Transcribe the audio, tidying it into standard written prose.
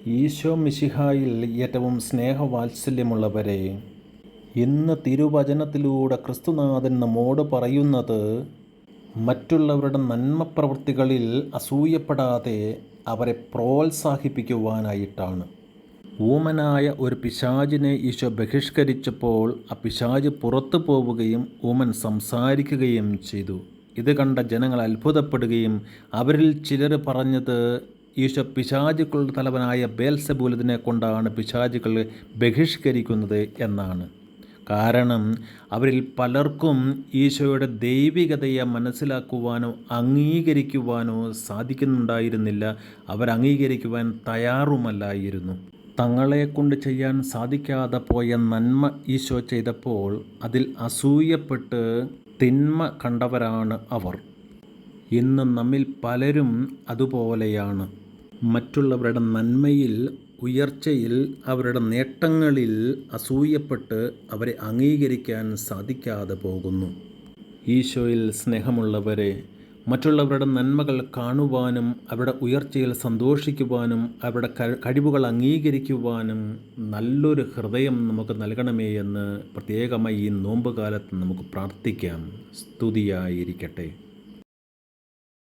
ഈശോ മിശിഹായിൽ ഏറ്റവും സ്നേഹവാത്സല്യമുള്ളവരെ, ഇന്ന് തിരുവചനത്തിലൂടെ ക്രിസ്തുനാഥൻ നമ്മോട് പറയുന്നത് മറ്റുള്ളവരുടെ നന്മപ്രവൃത്തികളിൽ അസൂയപ്പെടാതെ അവരെ പ്രോത്സാഹിപ്പിക്കുവാനായിട്ടാണ്. ഊമനായ ഒരു പിശാചിനെ ഈശോ ബഹിഷ്കരിച്ചപ്പോൾ ആ പിശാച് പുറത്തു പോവുകയും ഊമൻ സംസാരിക്കുകയും ചെയ്തു. ഇത് കണ്ട ജനങ്ങൾ അത്ഭുതപ്പെടുകയും അവരിൽ ചിലർ പറഞ്ഞത് ഈശോ പിശാചുക്കളുടെ തലവനായ ബേൽസെബൂലിനെ കൊണ്ടാണ് പിശാചുക്കൾ ബഹിഷ്കരിക്കുന്നത് എന്നാണ്. കാരണം അവരിൽ പലർക്കും ഈശോയുടെ ദൈവികതയെ മനസ്സിലാക്കുവാനോ അംഗീകരിക്കുവാനോ സാധിക്കുന്നുണ്ടായിരുന്നില്ല. അവരംഗീകരിക്കുവാൻ തയ്യാറുമല്ലായിരുന്നു. തങ്ങളെക്കൊണ്ട് ചെയ്യാൻ സാധിക്കാതെ പോയ നന്മ ഈശോ ചെയ്തപ്പോൾ അതിൽ അസൂയപ്പെട്ട് തിന്മ കണ്ടവരാണ് അവർ. ഇന്ന് നമ്മിൽ പലരും അതുപോലെയാണ്. മറ്റുള്ളവരുടെ നന്മയിൽ, ഉയർച്ചയിൽ, അവരുടെ നേട്ടങ്ങളിൽ അസൂയപ്പെട്ട് അവരെ അംഗീകരിക്കാൻ സാധിക്കാതെ പോകുന്നു. ഈശോയിൽ സ്നേഹമുള്ളവരെ, മറ്റുള്ളവരുടെ നന്മകൾ കാണുവാനും അവരുടെ ഉയർച്ചയിൽ സന്തോഷിക്കുവാനും അവരുടെ കഴിവുകൾ അംഗീകരിക്കുവാനും നല്ലൊരു ഹൃദയം നമുക്ക് നൽകണമേ എന്ന് പ്രത്യേകമായി ഈ നോമ്പുകാലത്ത് നമുക്ക് പ്രാർത്ഥിക്കാം. സ്തുതിയായിരിക്കട്ടെ.